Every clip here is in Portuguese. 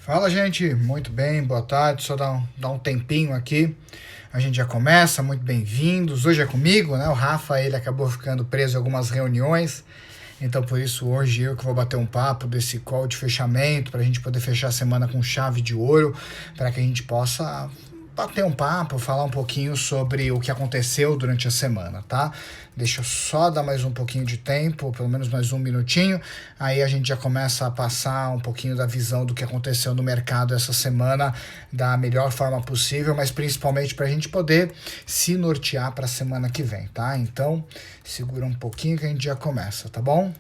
Fala, gente, muito bem, boa tarde. Só dar um tempinho aqui. A gente já começa, muito bem-vindos. Hoje é comigo, né? O Rafa, ele acabou ficando preso em algumas reuniões, então por isso hoje eu que vou bater um papo desse call de fechamento, para a gente poder fechar a semana com chave de ouro, para que a gente possa bater um papo, falar um pouquinho sobre o que aconteceu durante a semana, tá? Deixa eu só dar mais um pouquinho de tempo, pelo menos mais um minutinho, aí a gente já começa a passar um pouquinho da visão do que aconteceu no mercado essa semana da melhor forma possível, mas principalmente para a gente poder se nortear para a semana que vem, tá? Então, segura um pouquinho que a gente já começa, tá bom?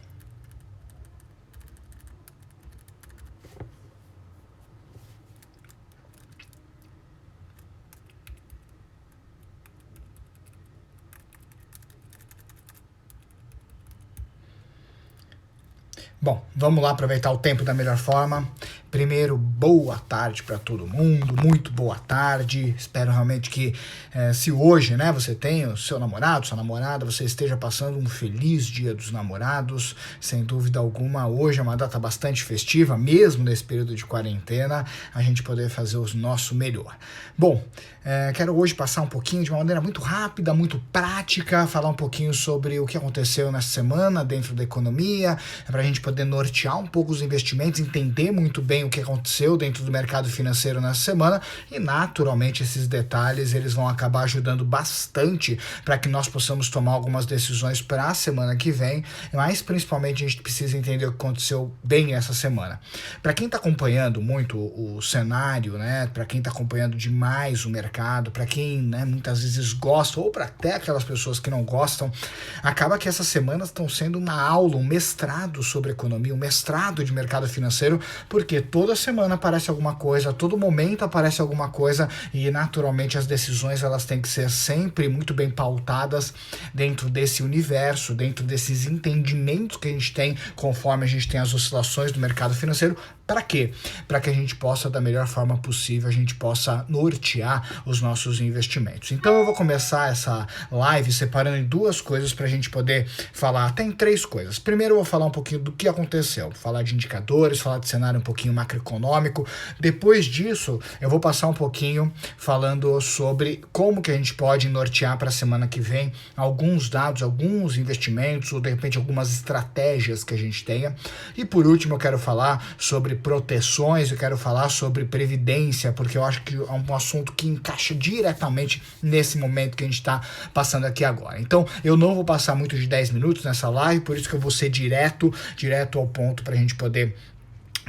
Bom, vamos lá aproveitar o tempo da melhor forma. Primeiro, boa tarde para todo mundo, muito boa tarde. Espero realmente que se hoje, né, você tem o seu namorado, sua namorada, você esteja passando um feliz Dia dos Namorados. Sem dúvida alguma, hoje é uma data bastante festiva, mesmo nesse período de quarentena, a gente poder fazer o nosso melhor. Bom, quero hoje passar um pouquinho de uma maneira muito rápida, muito prática, falar um pouquinho sobre o que aconteceu nessa semana dentro da economia, para a gente poder nortear um pouco os investimentos, entender muito bem o que aconteceu dentro do mercado financeiro nessa semana e naturalmente esses detalhes eles vão acabar ajudando bastante para que nós possamos tomar algumas decisões para a semana que vem, mas principalmente a gente precisa entender o que aconteceu bem essa semana. Para quem está acompanhando muito o cenário, né, para quem está acompanhando demais o mercado, para quem, né, muitas vezes gosta ou para até aquelas pessoas que não gostam, acaba que essas semanas estão sendo uma aula, um mestrado sobre economia, um mestrado de mercado financeiro, porque toda semana aparece alguma coisa, a todo momento aparece alguma coisa e naturalmente as decisões elas têm que ser sempre muito bem pautadas dentro desse universo, dentro desses entendimentos que a gente tem conforme a gente tem as oscilações do mercado financeiro. Para quê? Para que a gente possa, da melhor forma possível, a gente possa nortear os nossos investimentos. Então eu vou começar essa live separando em duas coisas para a gente poder falar, tem três coisas. Primeiro eu vou falar um pouquinho do que aconteceu, falar de indicadores, falar de cenário um pouquinho macroeconômico. Depois disso, eu vou passar um pouquinho falando sobre como que a gente pode nortear para a semana que vem alguns dados, alguns investimentos, ou de repente algumas estratégias que a gente tenha. E por último eu quero falar sobre proteções, eu quero falar sobre previdência, porque eu acho que é um assunto que encaixa diretamente nesse momento que a gente está passando aqui agora. Então, eu não vou passar muito de 10 minutos nessa live, por isso que eu vou ser direto ao ponto para a gente poder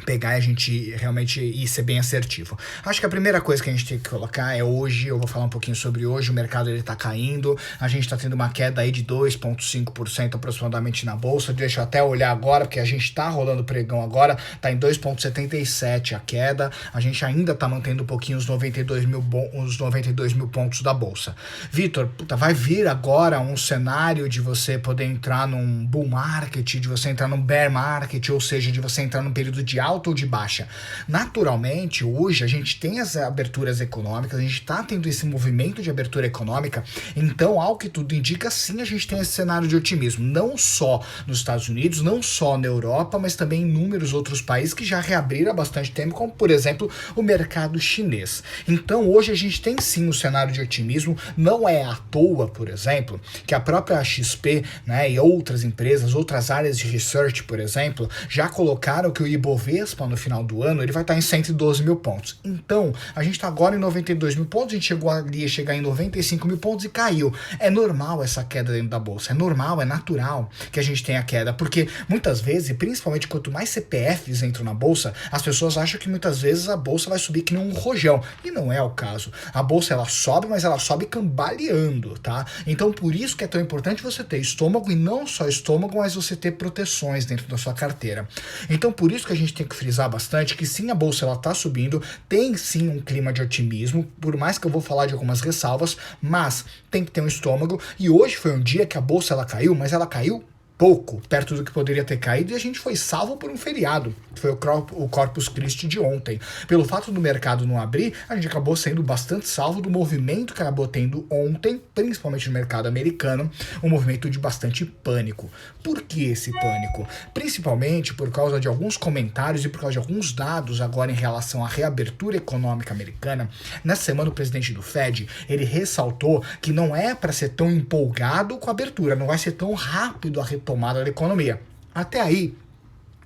pegar e a gente realmente ir ser bem assertivo. Acho que a primeira coisa que a gente tem que colocar é hoje, eu vou falar um pouquinho sobre hoje, o mercado ele tá caindo, a gente tá tendo uma queda aí de 2,5% aproximadamente na bolsa, deixa eu até olhar agora, porque a gente tá rolando pregão agora, tá em 2,77 a queda, a gente ainda tá mantendo um pouquinho os 92 mil pontos da bolsa. Vitor, vai vir agora um cenário de você poder entrar num bull market, de você entrar num bear market, ou seja, de você entrar num período de alta ou de baixa. Naturalmente, hoje a gente tem as aberturas econômicas, a gente está tendo esse movimento de abertura econômica, então, ao que tudo indica, sim, a gente tem esse cenário de otimismo, não só nos Estados Unidos, não só na Europa, mas também em inúmeros outros países que já reabriram há bastante tempo, como, por exemplo, o mercado chinês. Então, hoje a gente tem sim um cenário de otimismo, não é à toa, por exemplo, que a própria XP, né, e outras empresas, outras áreas de research, por exemplo, já colocaram que o Ibovespa no final do ano, ele vai estar em 112 mil pontos. Então, a gente está agora em 92 mil pontos, a gente chegou ali a chegar em 95 mil pontos e caiu. É normal essa queda dentro da bolsa, é normal, é natural que a gente tenha queda, porque muitas vezes, e principalmente quanto mais CPFs entram na bolsa, as pessoas acham que muitas vezes a bolsa vai subir que nem um rojão, e não é o caso. A bolsa, ela sobe, mas ela sobe cambaleando, tá? Então, por isso que é tão importante você ter estômago, e não só estômago, mas você ter proteções dentro da sua carteira. Então, por isso que a gente tem que frisar bastante que sim, a bolsa ela tá subindo, tem sim um clima de otimismo, por mais que eu vou falar de algumas ressalvas, mas tem que ter um estômago, e hoje foi um dia que a bolsa ela caiu, mas ela caiu pouco perto do que poderia ter caído, e a gente foi salvo por um feriado, que foi o Corpus Christi de ontem. Pelo fato do mercado não abrir, a gente acabou sendo bastante salvo do movimento que acabou tendo ontem, principalmente no mercado americano, um movimento de bastante pânico. Por que esse pânico? Principalmente por causa de alguns comentários e por causa de alguns dados agora em relação à reabertura econômica americana. Nessa semana, o presidente do Fed, ele ressaltou que não é para ser tão empolgado com a abertura, não vai ser tão rápido a retomada da economia. Até aí,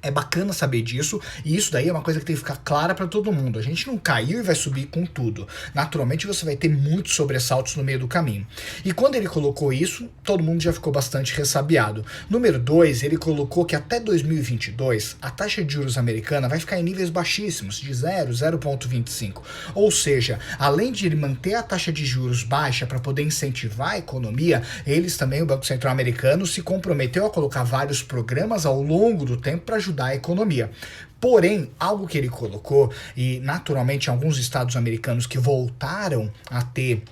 é bacana saber disso, e isso daí é uma coisa que tem que ficar clara para todo mundo. A gente não caiu e vai subir com tudo. Naturalmente você vai ter muitos sobressaltos no meio do caminho. E quando ele colocou isso, todo mundo já ficou bastante ressabiado. Número 2, ele colocou que até 2022 a taxa de juros americana vai ficar em níveis baixíssimos, de 0,25. Ou seja, além de ele manter a taxa de juros baixa para poder incentivar a economia, eles também, o Banco Central americano, se comprometeu a colocar vários programas ao longo do tempo para ajudar a economia. Porém, algo que ele colocou, e naturalmente alguns estados americanos que voltaram a ter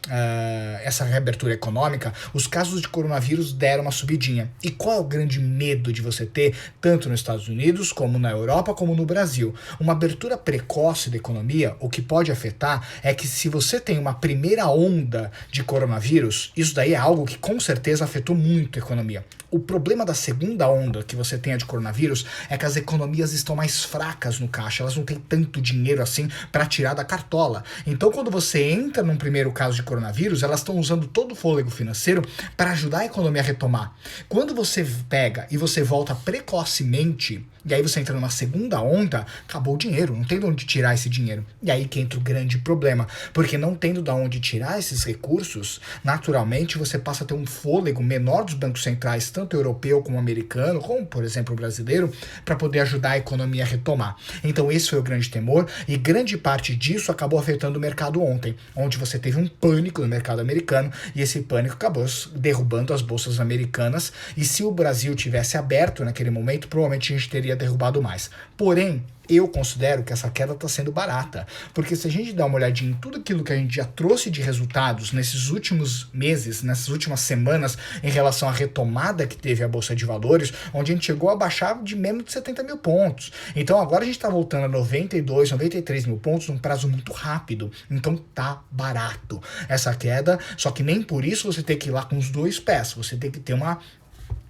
essa reabertura econômica, os casos de coronavírus deram uma subidinha. E qual é o grande medo de você ter, tanto nos Estados Unidos, como na Europa, como no Brasil? Uma abertura precoce da economia, o que pode afetar é que se você tem uma primeira onda de coronavírus, isso daí é algo que com certeza afetou muito a economia. O problema da segunda onda que você tenha de coronavírus é que as economias estão mais fracas no caixa, elas não têm tanto dinheiro assim para tirar da cartola. Então, quando você entra num primeiro caso de coronavírus, elas estão usando todo o fôlego financeiro para ajudar a economia a retomar. Quando você pega e você volta precocemente, e aí você entra numa segunda onda, acabou o dinheiro, não tem de onde tirar esse dinheiro. E aí que entra o grande problema, porque não tendo de onde tirar esses recursos, naturalmente você passa a ter um fôlego menor dos bancos centrais, tanto europeu como americano, como por exemplo o brasileiro, para poder ajudar a economia a retomar. Então esse foi o grande temor, e grande parte disso acabou afetando o mercado ontem, onde você teve um pânico no mercado americano, e esse pânico acabou derrubando as bolsas americanas, e se o Brasil tivesse aberto naquele momento, provavelmente a gente teria derrubado mais. Porém, eu considero que essa queda está sendo barata, porque se a gente dá uma olhadinha em tudo aquilo que a gente já trouxe de resultados nesses últimos meses, nessas últimas semanas, em relação à retomada que teve a Bolsa de Valores, onde a gente chegou a baixar de menos de 70 mil pontos. Então agora a gente está voltando a 92, 93 mil pontos num prazo muito rápido. Então tá barato essa queda, só que nem por isso você tem que ir lá com os dois pés, você tem que ter uma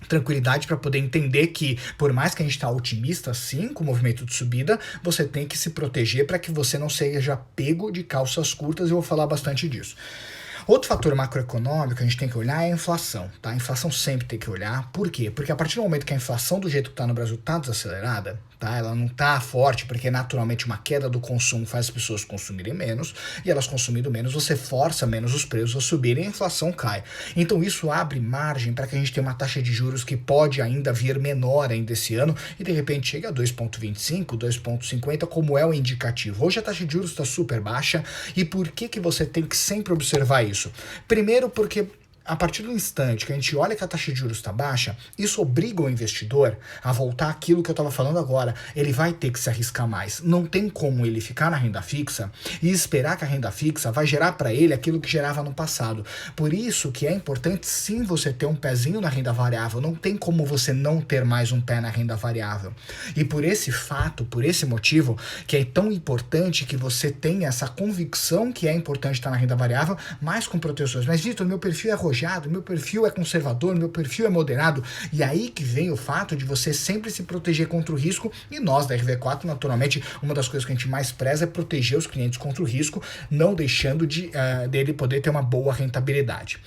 tranquilidade para poder entender que, por mais que a gente está otimista sim com o movimento de subida, você tem que se proteger para que você não seja pego de calças curtas, e eu vou falar bastante disso. Outro fator macroeconômico que a gente tem que olhar é a inflação, tá? A inflação sempre tem que olhar. Por quê? Porque a partir do momento que a inflação do jeito que está no Brasil está desacelerada, tá? Ela não está forte, porque naturalmente uma queda do consumo faz as pessoas consumirem menos, e elas consumindo menos, você força menos os preços a subirem e a inflação cai. Então isso abre margem para que a gente tenha uma taxa de juros que pode ainda vir menor ainda esse ano, e de repente chega a 2,25, 2,50, como é o indicativo. Hoje a taxa de juros está super baixa, e por que você tem que sempre observar isso? Primeiro porque a partir do instante que a gente olha que a taxa de juros está baixa, isso obriga o investidor a voltar àquilo que eu estava falando agora. Ele vai ter que se arriscar mais. Não tem como ele ficar na renda fixa e esperar que a renda fixa vai gerar para ele aquilo que gerava no passado. Por isso que é importante sim você ter um pezinho na renda variável. Não tem como você não ter mais um pé na renda variável. E por esse fato, por esse motivo, que é tão importante que você tenha essa convicção que é importante estar na renda variável, mas com proteções. Mas, Vitor, meu perfil é arrojado, meu perfil é conservador, meu perfil é moderado, e aí que vem o fato de você sempre se proteger contra o risco, e nós da RV4, naturalmente, uma das coisas que a gente mais preza é proteger os clientes contra o risco, não deixando dele poder ter uma boa rentabilidade.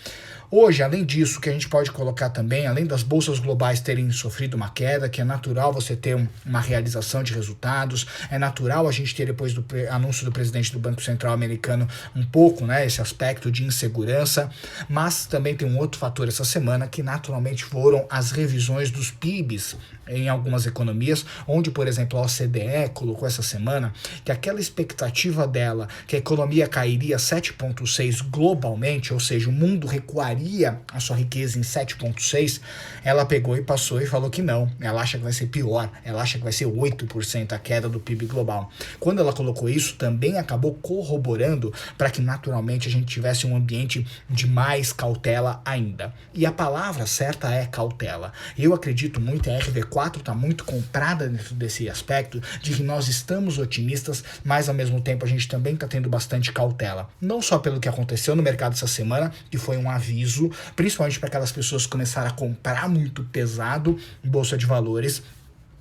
Hoje, além disso, que a gente pode colocar também, além das bolsas globais terem sofrido uma queda, que é natural você ter uma realização de resultados, é natural a gente ter, depois do anúncio do presidente do Banco Central americano, um pouco, né, esse aspecto de insegurança, mas também tem um outro fator essa semana, que naturalmente foram as revisões dos PIBs em algumas economias, onde, por exemplo, a OCDE colocou essa semana que aquela expectativa dela, que a economia cairia 7,6 globalmente, ou seja, o mundo recuaria faria a sua riqueza em 7,6%, ela pegou e passou e falou que não. Ela acha que vai ser pior, ela acha que vai ser 8% a queda do PIB global. Quando ela colocou isso, também acabou corroborando para que naturalmente a gente tivesse um ambiente de mais cautela ainda. E a palavra certa é cautela. Eu acredito muito, a RV4 está muito comprada dentro desse aspecto de que nós estamos otimistas, mas ao mesmo tempo a gente também está tendo bastante cautela. Não só pelo que aconteceu no mercado essa semana, que foi um aviso, principalmente para aquelas pessoas que começaram a comprar muito pesado em bolsa de valores,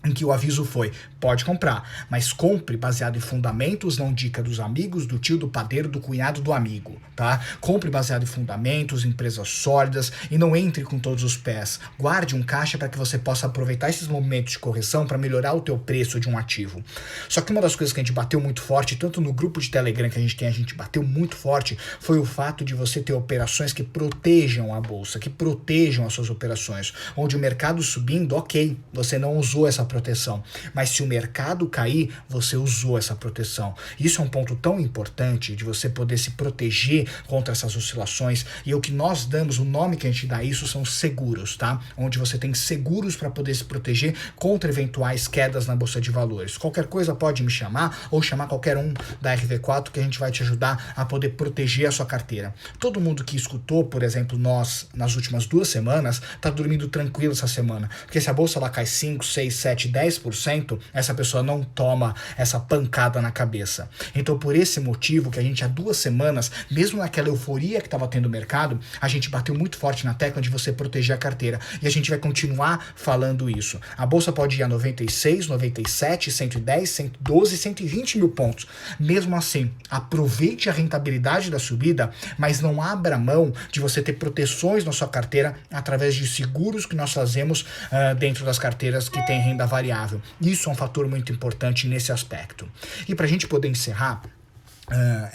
em que o aviso foi, pode comprar, mas compre baseado em fundamentos, não dica dos amigos, do tio, do padeiro, do cunhado, do amigo, tá? Compre baseado em fundamentos, empresas sólidas e não entre com todos os pés. Guarde um caixa para que você possa aproveitar esses momentos de correção para melhorar o teu preço de um ativo. Só que uma das coisas que a gente bateu muito forte, tanto no grupo de Telegram que a gente bateu muito forte, foi o fato de você ter operações que protejam a bolsa, que protejam as suas operações. Onde o mercado subindo, ok, você não usou essa proteção, mas se o mercado cair, você usou essa proteção. Isso é um ponto tão importante de você poder se proteger contra essas oscilações, e o que nós damos, o nome que a gente dá isso são seguros, tá? Onde você tem seguros para poder se proteger contra eventuais quedas na bolsa de valores. Qualquer coisa pode me chamar ou chamar qualquer um da RV4 que a gente vai te ajudar a poder proteger a sua carteira. Todo mundo que escutou, por exemplo, nós nas últimas 2 semanas, tá dormindo tranquilo essa semana, porque se a bolsa lá cai 5, 6, 7, 10%, essa pessoa não toma essa pancada na cabeça. Então, por esse motivo que a gente há 2 semanas, mesmo naquela euforia que estava tendo o mercado, a gente bateu muito forte na tecla de você proteger a carteira. E a gente vai continuar falando isso. A bolsa pode ir a 96, 97, 110, 112, 120 mil pontos. Mesmo assim, aproveite a rentabilidade da subida, mas não abra mão de você ter proteções na sua carteira através de seguros que nós fazemos dentro das carteiras que tem renda variável. Isso é um fator muito importante nesse aspecto. E para a gente poder encerrar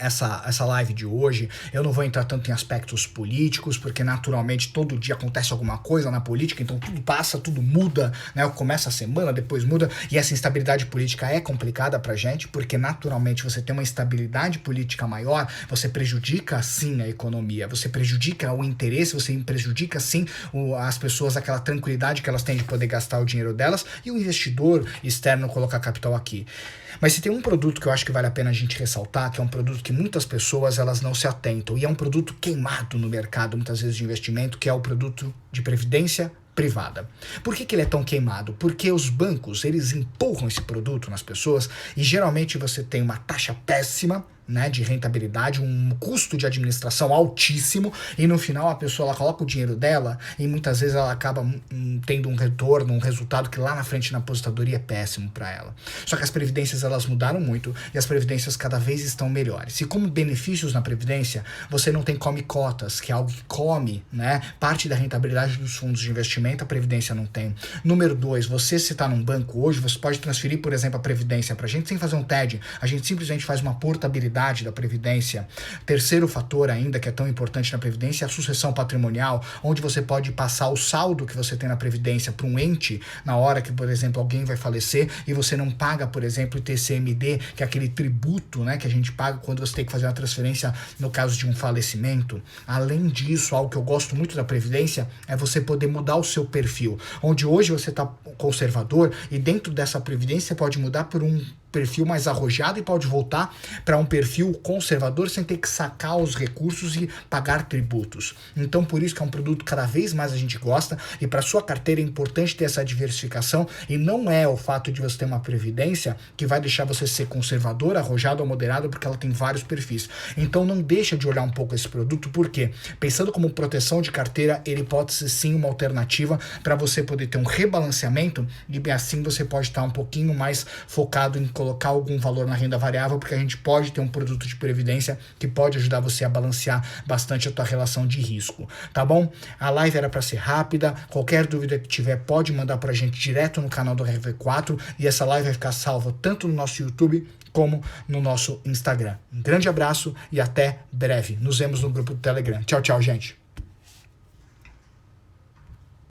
essa live de hoje, eu não vou entrar tanto em aspectos políticos, porque naturalmente todo dia acontece alguma coisa na política, então tudo passa, tudo muda, né? Começa a semana, depois muda, e essa instabilidade política é complicada pra gente, porque naturalmente você tem uma instabilidade política maior, você prejudica sim a economia, você prejudica o interesse, você prejudica sim as pessoas, aquela tranquilidade que elas têm de poder gastar o dinheiro delas, e o investidor externo colocar capital aqui. Mas se tem um produto que eu acho que vale a pena a gente ressaltar, que é um produto que muitas pessoas elas não se atentam, e é um produto queimado no mercado, muitas vezes de investimento, que é o produto de previdência privada. Por que ele é tão queimado? Porque os bancos, eles empurram esse produto nas pessoas e geralmente você tem uma taxa péssima, né, de rentabilidade, um custo de administração altíssimo, e no final a pessoa ela coloca o dinheiro dela e muitas vezes ela acaba tendo um retorno, um resultado que lá na frente na aposentadoria é péssimo para ela. Só que as previdências elas mudaram muito e as previdências cada vez estão melhores. E como benefícios na previdência, você não tem come-cotas, que é algo que come, né, parte da rentabilidade dos fundos de investimento, a previdência não tem. Número 2, você se está num banco hoje, você pode transferir, por exemplo, a previdência para a gente sem fazer um TED, a gente simplesmente faz uma portabilidade da previdência. Terceiro fator ainda que é tão importante na previdência é a sucessão patrimonial, onde você pode passar o saldo que você tem na previdência para um ente na hora que, por exemplo, alguém vai falecer e você não paga, por exemplo, o TCMD, que é aquele tributo, né, que a gente paga quando você tem que fazer uma transferência no caso de um falecimento. Além disso, algo que eu gosto muito da previdência é você poder mudar o seu perfil, onde hoje você está conservador e dentro dessa previdência você pode mudar por um perfil mais arrojado e pode voltar para um perfil conservador sem ter que sacar os recursos e pagar tributos. Então, por isso que é um produto que cada vez mais a gente gosta, e para sua carteira é importante ter essa diversificação, e não é o fato de você ter uma previdência que vai deixar você ser conservador, arrojado ou moderado, porque ela tem vários perfis. Então, não deixa de olhar um pouco esse produto, porque pensando como proteção de carteira, ele pode ser sim uma alternativa para você poder ter um rebalanceamento, e assim você pode estar um pouquinho mais focado em colocar algum valor na renda variável, porque a gente pode ter um produto de previdência que pode ajudar você a balancear bastante a tua relação de risco, tá bom? A live era para ser rápida, qualquer dúvida que tiver pode mandar pra gente direto no canal do RV4, e essa live vai ficar salva tanto no nosso YouTube como no nosso Instagram. Um grande abraço e até breve. Nos vemos no grupo do Telegram. Tchau, tchau, gente.